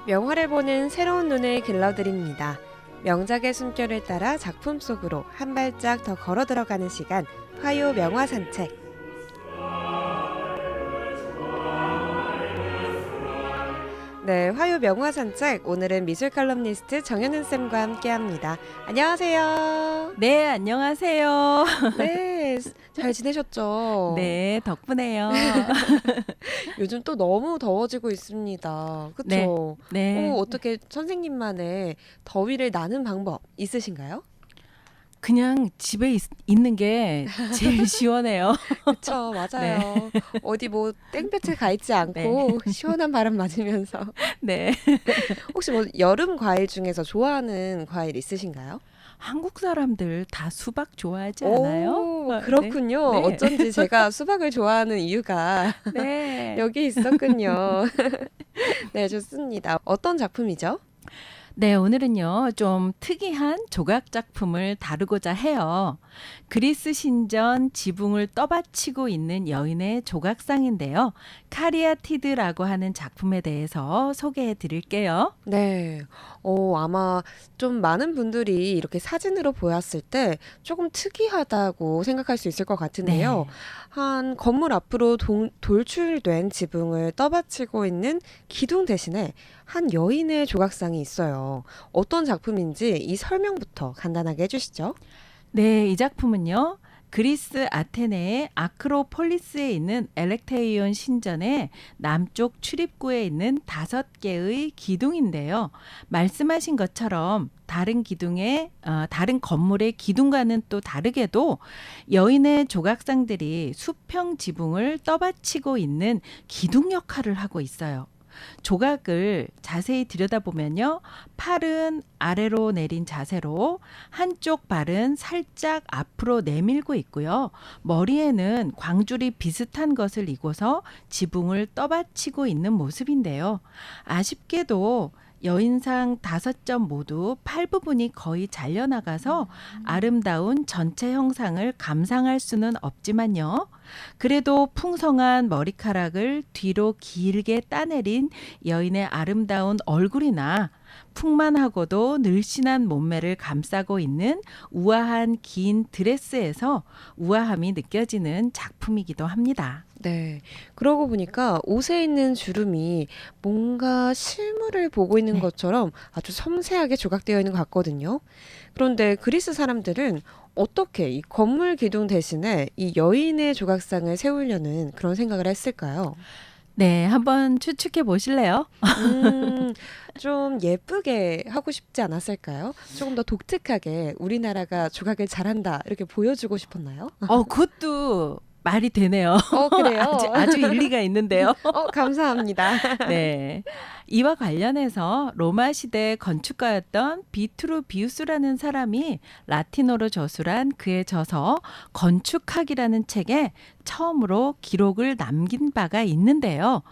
명화를 보는 새로운 눈을 길러드립니다. 명작의 숨결을 따라 작품 속으로 한 발짝 더 걸어 들어가는 시간, 화요 명화 산책. 네, 화요 명화 산책. 오늘은 미술 칼럼니스트 정현은 쌤과 함께합니다. 안녕하세요. 네, 안녕하세요. 네, 잘 지내셨죠? 네, 덕분에요. 요즘 또 너무 더워지고 있습니다. 그쵸? 네. 어떻게 선생님만의 더위를 나는 방법 있으신가요? 그냥 집에 있는 게 제일 시원해요. 그쵸, 네. 맞아요. 어디 뭐 땡볕에 가 있지 네. 않고 시원한 바람 맞으면서. 네. 혹시 뭐 여름 과일 중에서 좋아하는 과일 있으신가요? 한국 사람들 다 수박 좋아하지 않아요? 오, 네. 그렇군요. 네. 어쩐지 제가 수박을 좋아하는 이유가 네. 여기 있었군요. 네, 좋습니다. 어떤 작품이죠? 네, 오늘은요, 좀 특이한 조각 작품을 다루고자 해요. 그리스 신전 지붕을 떠받치고 있는 여인의 조각상인데요. 카리아티드라고 하는 작품에 대해서 소개해 드릴게요. 네. 아마 좀 많은 분들이 이렇게 사진으로 보았을 때 조금 특이하다고 생각할 수 있을 것 같은데요. 네. 한 건물 앞으로 돌출된 지붕을 떠받치고 있는 기둥 대신에 한 여인의 조각상이 있어요. 어떤 작품인지 이 설명부터 간단하게 해주시죠. 네, 이 작품은요. 그리스 아테네의 아크로폴리스에 있는 엘렉테이온 신전의 남쪽 출입구에 있는 5개의 기둥인데요. 말씀하신 것처럼 다른 건물의 기둥과는 또 다르게도 여인의 조각상들이 수평 지붕을 떠받치고 있는 기둥 역할을 하고 있어요. 조각을 자세히 들여다보면요. 팔은 아래로 내린 자세로 한쪽 발은 살짝 앞으로 내밀고 있고요. 머리에는 광줄이 비슷한 것을 이고서 지붕을 떠받치고 있는 모습인데요. 아쉽게도 여인상 5점 모두 팔 부분이 거의 잘려나가서 아름다운 전체 형상을 감상할 수는 없지만요. 그래도 풍성한 머리카락을 뒤로 길게 따내린 여인의 아름다운 얼굴이나 풍만하고도 늘씬한 몸매를 감싸고 있는 우아한 긴 드레스에서 우아함이 느껴지는 작품이기도 합니다. 네. 그러고 보니까 옷에 있는 주름이 뭔가 실물을 보고 있는 네. 것처럼 아주 섬세하게 조각되어 있는 것 같거든요. 그런데 그리스 사람들은 어떻게 이 건물 기둥 대신에 이 여인의 조각상을 세우려는 그런 생각을 했을까요? 네, 한번 추측해 보실래요? 음, 좀 예쁘게 하고 싶지 않았을까요? 조금 더 독특하게 우리나라가 조각을 잘한다 이렇게 보여주고 싶었나요? 그것도 말이 되네요. 그래요? 아주 일리가 있는데요. 감사합니다. 네. 이와 관련해서 로마 시대 건축가였던 비트루비우스라는 사람이 라틴어로 저술한 그의 저서 건축학이라는 책에 처음으로 기록을 남긴 바가 있는데요.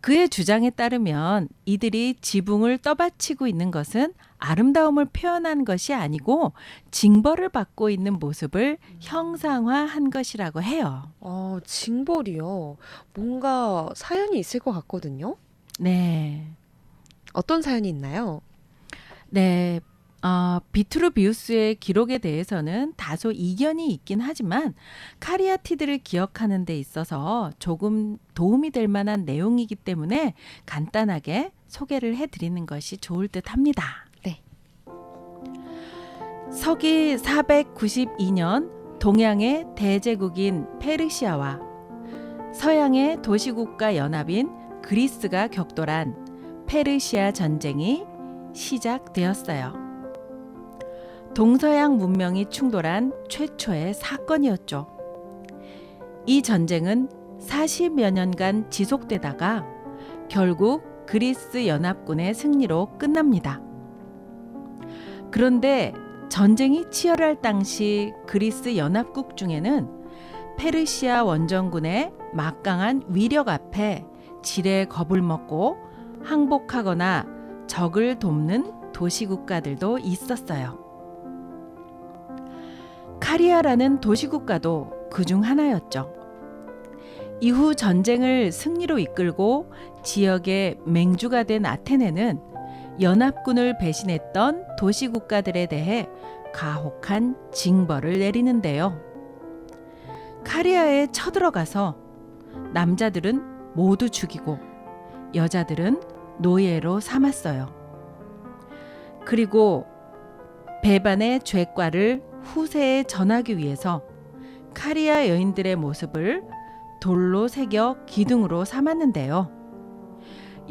그의 주장에 따르면 이들이 지붕을 떠받치고 있는 것은 아름다움을 표현한 것이 아니고 징벌을 받고 있는 모습을 형상화한 것이라고 해요. 징벌이요. 뭔가 사연이 있을 것 같거든요. 네. 어떤 사연이 있나요? 네. 비트루비우스의 기록에 대해서는 다소 이견이 있긴 하지만 카리아티드를 기억하는 데 있어서 조금 도움이 될 만한 내용이기 때문에 간단하게 소개를 해드리는 것이 좋을 듯 합니다. 네. 서기 492년 동양의 대제국인 페르시아와 서양의 도시국가 연합인 그리스가 격돌한 페르시아 전쟁이 시작되었어요. 동서양 문명이 충돌한 최초의 사건이었죠. 이 전쟁은 40여 년간 지속되다가 결국 그리스 연합군의 승리로 끝납니다. 그런데 전쟁이 치열할 당시 그리스 연합국 중에는 페르시아 원정군의 막강한 위력 앞에 지레 겁을 먹고 항복하거나 적을 돕는 도시국가들도 있었어요. 카리아라는 도시국가도 그중 하나였죠. 이후 전쟁을 승리로 이끌고 지역의 맹주가 된 아테네는 연합군을 배신했던 도시국가들에 대해 가혹한 징벌을 내리는데요. 카리아에 쳐들어가서 남자들은 모두 죽이고 여자들은 노예로 삼았어요. 그리고 배반의 죄과를 후세에 전하기 위해서 카리아 여인들의 모습을 돌로 새겨 기둥으로 삼았는데요.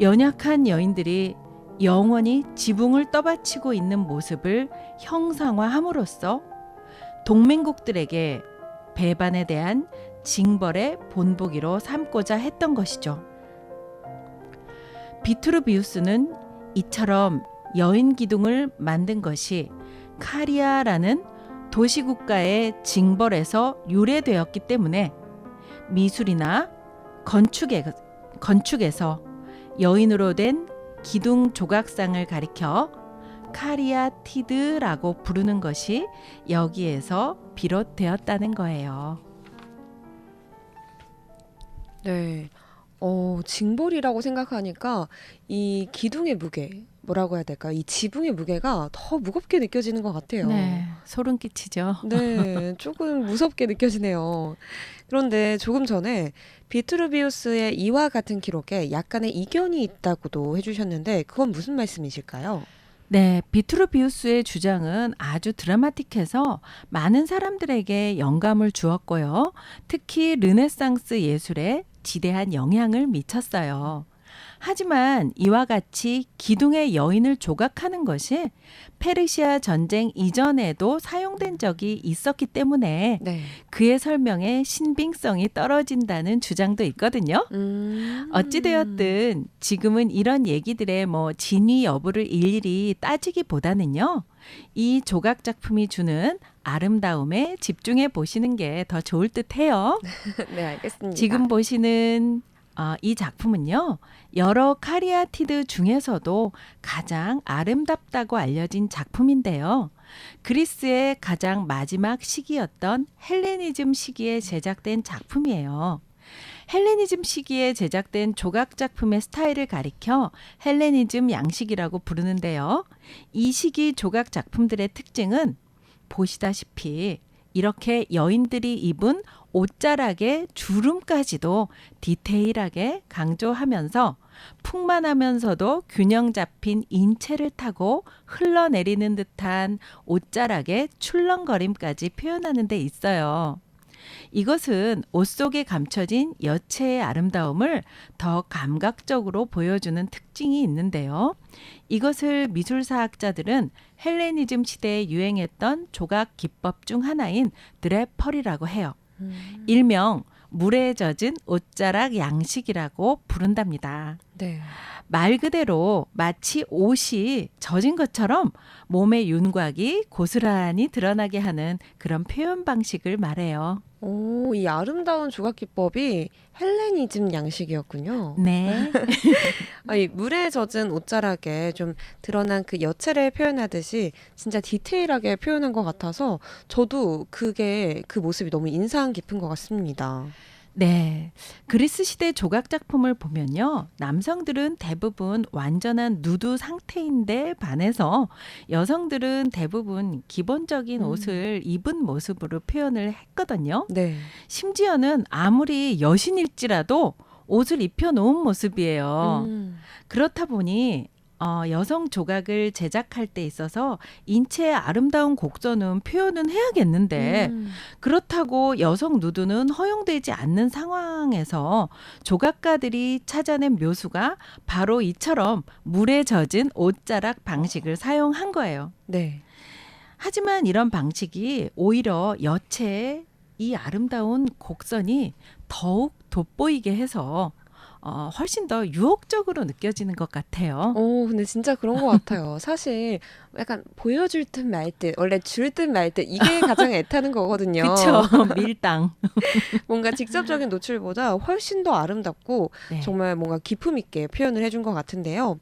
연약한 여인들이 영원히 지붕을 떠받치고 있는 모습을 형상화함으로써 동맹국들에게 배반에 대한 징벌의 본보기로 삼고자 했던 것이죠. 비트루비우스는 이처럼 여인 기둥을 만든 것이 카리아라는 도시국가의 징벌에서 유래되었기 때문에 미술이나 건축에서 여인으로 된 기둥 조각상을 가리켜 카리아티드라고 부르는 것이 여기에서 비롯되었다는 거예요. 네. 징벌이라고 생각하니까 이 기둥의 무게, 뭐라고 해야 될까요? 이 지붕의 무게가 더 무겁게 느껴지는 것 같아요. 네, 소름 끼치죠. 네, 조금 무섭게 느껴지네요. 그런데 조금 전에 비트루비우스의 이와 같은 기록에 약간의 이견이 있다고도 해주셨는데 그건 무슨 말씀이실까요? 네, 비트루비우스의 주장은 아주 드라마틱해서 많은 사람들에게 영감을 주었고요. 특히 르네상스 예술에 지대한 영향을 미쳤어요. 하지만 이와 같이 기둥의 여인을 조각하는 것이 페르시아 전쟁 이전에도 사용된 적이 있었기 때문에 네. 그의 설명에 신빙성이 떨어진다는 주장도 있거든요. 어찌되었든 지금은 이런 얘기들의 진위 여부를 일일이 따지기보다는요. 이 조각 작품이 주는 아름다움에 집중해 보시는 게 더 좋을 듯해요. 네, 알겠습니다. 지금 보시는 이 작품은요. 여러 카리아티드 중에서도 가장 아름답다고 알려진 작품인데요. 그리스의 가장 마지막 시기였던 헬레니즘 시기에 제작된 작품이에요. 헬레니즘 시기에 제작된 조각 작품의 스타일을 가리켜 헬레니즘 양식이라고 부르는데요. 이 시기 조각 작품들의 특징은 보시다시피 이렇게 여인들이 입은 옷자락의 주름까지도 디테일하게 강조하면서 풍만하면서도 균형 잡힌 인체를 타고 흘러내리는 듯한 옷자락의 출렁거림까지 표현하는 데 있어요. 이것은 옷 속에 감춰진 여체의 아름다움을 더 감각적으로 보여주는 특징이 있는데요. 이것을 미술사학자들은 헬레니즘 시대에 유행했던 조각 기법 중 하나인 드레펄이라고 해요. 일명 물에 젖은 옷자락 양식이라고 부른답니다. 네. 말 그대로 마치 옷이 젖은 것처럼 몸의 윤곽이 고스란히 드러나게 하는 그런 표현 방식을 말해요. 오, 이 아름다운 조각 기법이 헬레니즘 양식이었군요. 네. 이 물에 젖은 옷자락에 좀 드러난 그 여체를 표현하듯이 진짜 디테일하게 표현한 것 같아서 저도 그게 그 모습이 너무 인상 깊은 것 같습니다. 네. 그리스 시대 조각 작품을 보면요. 남성들은 대부분 완전한 누드 상태인데 반해서 여성들은 대부분 기본적인 옷을 입은 모습으로 표현을 했거든요. 네. 심지어는 아무리 여신일지라도 옷을 입혀놓은 모습이에요. 그렇다 보니 여성 조각을 제작할 때 있어서 인체의 아름다운 곡선은 표현은 해야겠는데 그렇다고 여성 누드는 허용되지 않는 상황에서 조각가들이 찾아낸 묘수가 바로 이처럼 물에 젖은 옷자락 방식을 사용한 거예요. 네. 하지만 이런 방식이 오히려 여체의 이 아름다운 곡선이 더욱 돋보이게 해서 훨씬 더 유혹적으로 느껴지는 것 같아요. 근데 진짜 그런 것 같아요. 사실 약간 보여줄 듯 말 듯, 원래 줄 듯 말 듯, 이게 가장 애타는 거거든요. 그렇죠. 밀당. 뭔가 직접적인 노출보다 훨씬 더 아름답고 네. 정말 뭔가 기품 있게 표현을 해준 것 같은데요.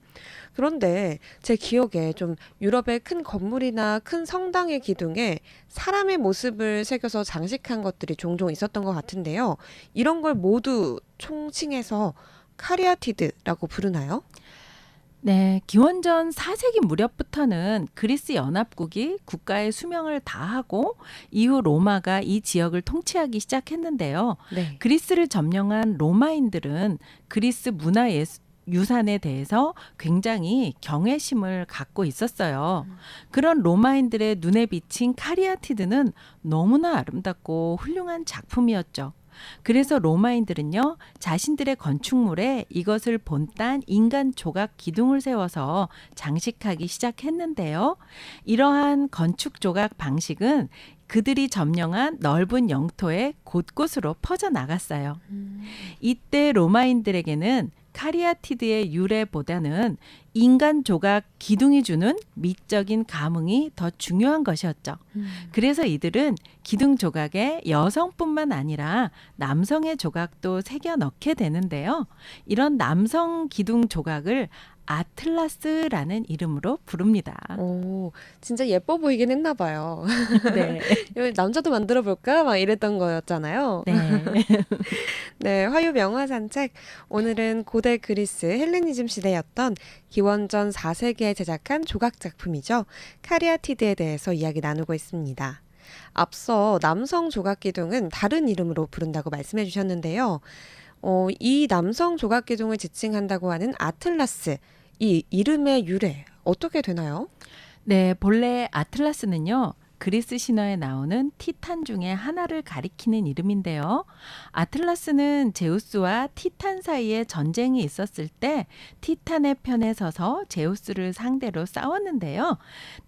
그런데 제 기억에 좀 유럽의 큰 건물이나 큰 성당의 기둥에 사람의 모습을 새겨서 장식한 것들이 종종 있었던 것 같은데요. 이런 걸 모두 총칭해서 카리아티드라고 부르나요? 네, 기원전 4세기 무렵부터는 그리스 연합국이 국가의 수명을 다하고 이후 로마가 이 지역을 통치하기 시작했는데요. 네. 그리스를 점령한 로마인들은 그리스 유산에 대해서 굉장히 경외심을 갖고 있었어요. 그런 로마인들의 눈에 비친 카리아티드는 너무나 아름답고 훌륭한 작품이었죠. 그래서 로마인들은요, 자신들의 건축물에 이것을 본딴 인간 조각 기둥을 세워서 장식하기 시작했는데요. 이러한 건축 조각 방식은 그들이 점령한 넓은 영토의 곳곳으로 퍼져나갔어요. 이때 로마인들에게는 카리아티드의 유래보다는 인간 조각 기둥이 주는 미적인 감흥이 더 중요한 것이었죠. 그래서 이들은 기둥 조각에 여성뿐만 아니라 남성의 조각도 새겨 넣게 되는데요. 이런 남성 기둥 조각을 아틀라스라는 이름으로 부릅니다. 오, 진짜 예뻐 보이긴 했나 봐요. 네. 이거 남자도 만들어 볼까? 막 이랬던 거였잖아요. 네. 네, 화요 명화 산책. 오늘은 고대 그리스 헬레니즘 시대였던 기원전 4세기에 제작한 조각 작품이죠. 카리아티드에 대해서 이야기 나누고 있습니다. 앞서 남성 조각 기둥은 다른 이름으로 부른다고 말씀해 주셨는데요. 이 남성 조각 기둥을 지칭한다고 하는 아틀라스, 이 이름의 유래 어떻게 되나요? 네, 본래 아틀라스는요, 그리스 신화에 나오는 티탄 중에 하나를 가리키는 이름인데요. 아틀라스는 제우스와 티탄 사이에 전쟁이 있었을 때 티탄의 편에 서서 제우스를 상대로 싸웠는데요.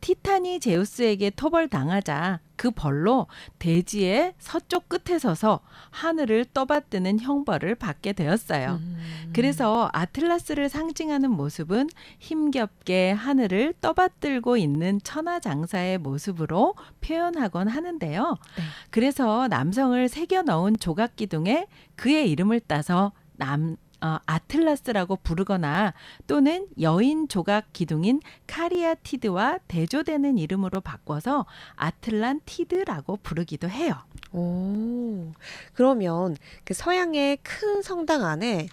티탄이 제우스에게 토벌당하자 그 벌로 대지의 서쪽 끝에 서서 하늘을 떠받드는 형벌을 받게 되었어요. 그래서 아틀라스를 상징하는 모습은 힘겹게 하늘을 떠받들고 있는 천하장사의 모습으로 표현하곤 하는데요. 네. 그래서 남성을 새겨 넣은 조각 기둥에 그의 이름을 따서 아틀라스라고 부르거나 또는 여인 조각 기둥인 카리아티드와 대조되는 이름으로 바꿔서 아틀란티드라고 부르기도 해요. 오, 그러면 그 서양의 큰 성당 안에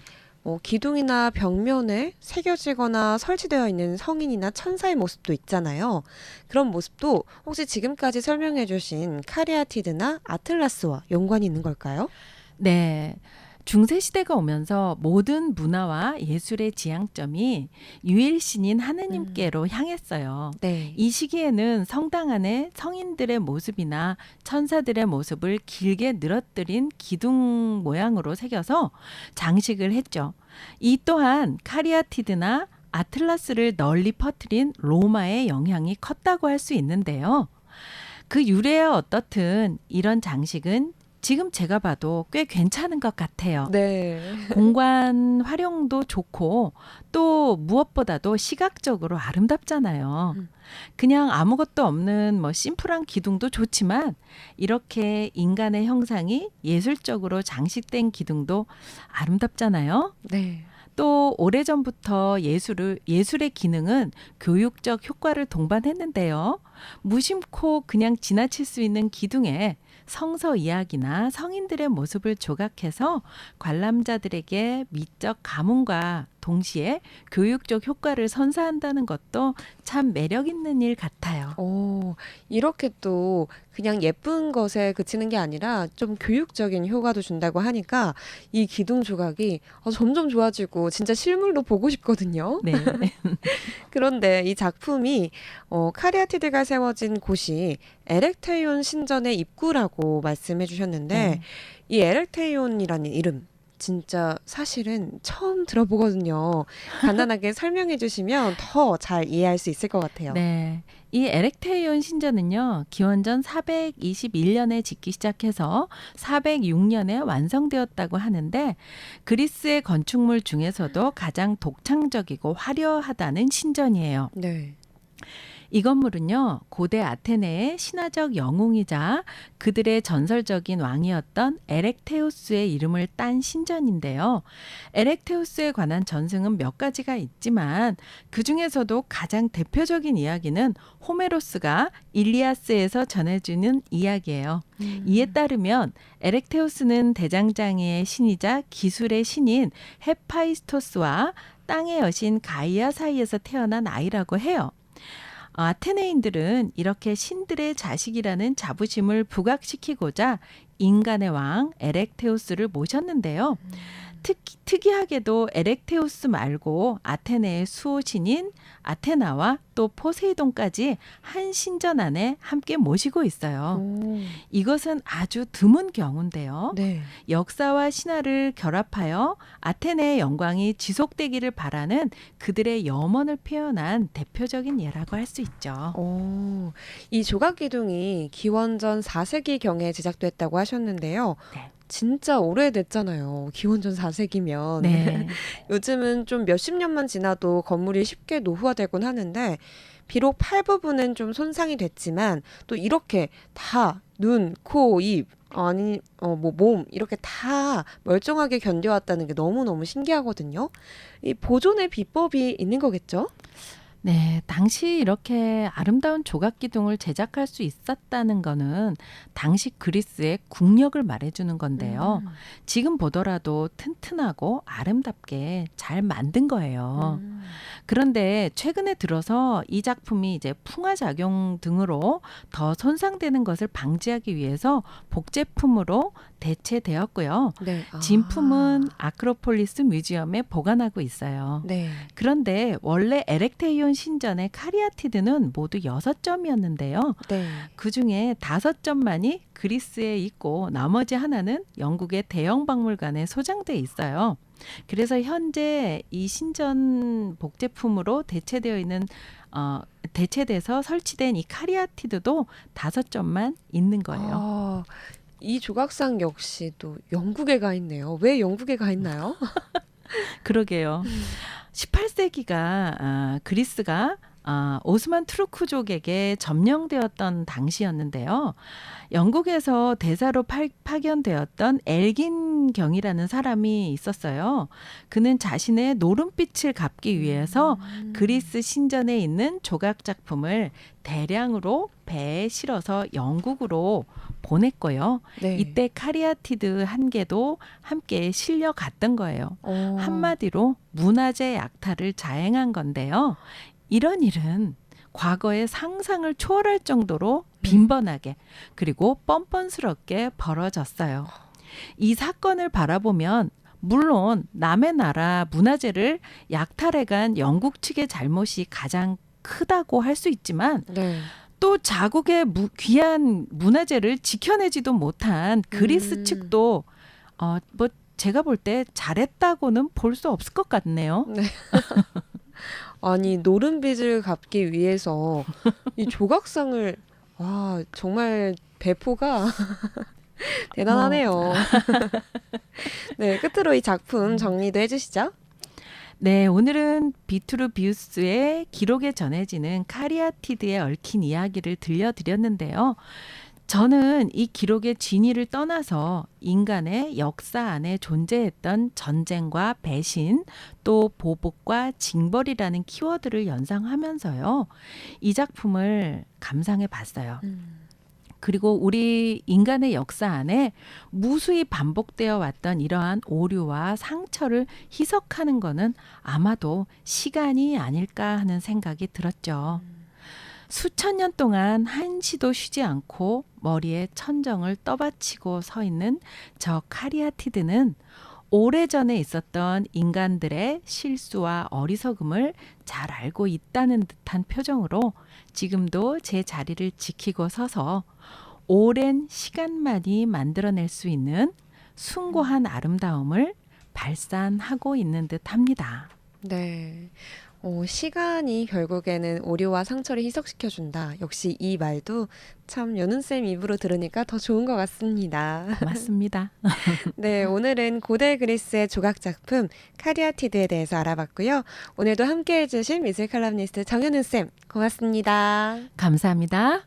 기둥이나 벽면에 새겨지거나 설치되어 있는 성인이나 천사의 모습도 있잖아요. 그런 모습도 혹시 지금까지 설명해 주신 카리아티드나 아틀라스와 연관이 있는 걸까요? 네. 중세 시대가 오면서 모든 문화와 예술의 지향점이 유일신인 하느님께로 향했어요. 네. 이 시기에는 성당 안에 성인들의 모습이나 천사들의 모습을 길게 늘어뜨린 기둥 모양으로 새겨서 장식을 했죠. 이 또한 카리아티드나 아틀라스를 널리 퍼뜨린 로마의 영향이 컸다고 할 수 있는데요. 그 유래야 어떻든 이런 장식은 지금 제가 봐도 꽤 괜찮은 것 같아요. 네. 공간 활용도 좋고 또 무엇보다도 시각적으로 아름답잖아요. 그냥 아무것도 없는 심플한 기둥도 좋지만 이렇게 인간의 형상이 예술적으로 장식된 기둥도 아름답잖아요. 네. 또 오래전부터 예술의 기능은 교육적 효과를 동반했는데요. 무심코 그냥 지나칠 수 있는 기둥에 성서 이야기나 성인들의 모습을 조각해서 관람자들에게 미적 감흥과 동시에 교육적 효과를 선사한다는 것도 참 매력 있는 일 같아요. 이렇게 또 그냥 예쁜 것에 그치는 게 아니라 좀 교육적인 효과도 준다고 하니까 이 기둥 조각이 점점 좋아지고 진짜 실물로 보고 싶거든요. 네. 그런데 이 작품이 카리아티드가 세워진 곳이 에렉테이온 신전의 입구라고 말씀해 주셨는데 네. 이 에렉테이온이라는 이름 진짜 사실은 처음 들어보거든요. 간단하게 설명해 주시면 더 잘 이해할 수 있을 것 같아요. 네. 이 에렉테이온 신전은요, 기원전 421년에 짓기 시작해서 406년에 완성되었다고 하는데, 그리스의 건축물 중에서도 가장 독창적이고 화려하다는 신전이에요. 네. 이 건물은요, 고대 아테네의 신화적 영웅이자 그들의 전설적인 왕이었던 에렉테우스의 이름을 딴 신전인데요. 에렉테우스에 관한 전승은 몇 가지가 있지만 그 중에서도 가장 대표적인 이야기는 호메로스가 일리아스에서 전해주는 이야기예요. 이에 따르면 에렉테우스는 대장장이의 신이자 기술의 신인 헤파이스토스와 땅의 여신 가이아 사이에서 태어난 아이라고 해요. 아테네인들은 이렇게 신들의 자식이라는 자부심을 부각시키고자 인간의 왕 에렉테우스를 모셨는데요. 특이하게도 에렉테우스 말고 아테네의 수호신인 아테나와 또 포세이돈까지 한 신전 안에 함께 모시고 있어요. 오, 이것은 아주 드문 경우인데요. 네. 역사와 신화를 결합하여 아테네의 영광이 지속되기를 바라는 그들의 염원을 표현한 대표적인 예라고 할 수 있죠. 이 조각 기둥이 기원전 4세기경에 제작됐다고 하셨는데요. 네. 진짜 오래됐잖아요. 기원전 4세기면. 네. 요즘은 좀 몇십 년만 지나도 건물이 쉽게 노후화되곤 하는데 비록 팔 부분은 좀 손상이 됐지만 또 이렇게 다 눈, 코, 입 아니 몸 이렇게 다 멀쩡하게 견뎌왔다는 게 너무너무 신기하거든요. 이 보존의 비법이 있는 거겠죠? 네, 당시 이렇게 아름다운 조각 기둥을 제작할 수 있었다는 거는 당시 그리스의 국력을 말해주는 건데요. 지금 보더라도 튼튼하고 아름답게 잘 만든 거예요. 그런데 최근에 들어서 이 작품이 이제 풍화작용 등으로 더 손상되는 것을 방지하기 위해서 복제품으로 대체되었고요. 네. 진품은 아크로폴리스 뮤지엄에 보관하고 있어요. 네. 그런데 원래 에렉테이온 신전의 카리아티드는 모두 6점이었는데요. 네. 그중에 5점만이 그리스에 있고 나머지 하나는 영국의 대형 박물관에 소장돼 있어요. 그래서 현재 이 신전 복제품으로 대체돼서 설치된 이 카리아티드도 5점만 있는 거예요. 이 조각상 역시 또 영국에 가 있네요. 왜 영국에 가 있나요? 그러게요. 18세기가 그리스가 오스만 투르크족에게 점령되었던 당시였는데요. 영국에서 대사로 파견되었던 엘긴 경이라는 사람이 있었어요. 그는 자신의 노름빛을 갚기 위해서 그리스 신전에 있는 조각 작품을 대량으로 배에 실어서 영국으로 보냈고요. 네. 이때 카리아티드 한 개도 함께 실려 갔던 거예요. 한마디로 문화재 약탈을 자행한 건데요. 이런 일은 과거의 상상을 초월할 정도로 빈번하게 그리고 뻔뻔스럽게 벌어졌어요. 이 사건을 바라보면 물론 남의 나라 문화재를 약탈해간 영국 측의 잘못이 가장 크다고 할 수 있지만 네. 또 자국의 귀한 문화재를 지켜내지도 못한 그리스 측도 뭐 제가 볼 때 잘했다고는 볼 수 없을 것 같네요. 아니 노른빚을 갚기 위해서 이 조각상을 정말 배포가 대단하네요. 네, 끝으로 이 작품 정리도 해주시죠. 네, 오늘은 비트루비우스의 기록에 전해지는 카리아티드에 얽힌 이야기를 들려드렸는데요. 저는 이 기록의 진위를 떠나서 인간의 역사 안에 존재했던 전쟁과 배신, 또 보복과 징벌이라는 키워드를 연상하면서요. 이 작품을 감상해 봤어요. 그리고 우리 인간의 역사 안에 무수히 반복되어 왔던 이러한 오류와 상처를 희석하는 것은 아마도 시간이 아닐까 하는 생각이 들었죠. 수천 년 동안 한시도 쉬지 않고 머리에 천정을 떠받치고 서 있는 저 카리아티드는 오래전에 있었던 인간들의 실수와 어리석음을 잘 알고 있다는 듯한 표정으로 지금도 제 자리를 지키고 서서 오랜 시간만이 만들어낼 수 있는 숭고한 아름다움을 발산하고 있는 듯합니다. 네. 시간이 결국에는 오류와 상처를 희석시켜준다. 역시 이 말도 참 연훈쌤 입으로 들으니까 더 좋은 것 같습니다. 고맙습니다. 네, 오늘은 고대 그리스의 조각 작품 카리아티드에 대해서 알아봤고요. 오늘도 함께 해주신 미술 칼럼니스트 정연훈쌤 고맙습니다. 감사합니다.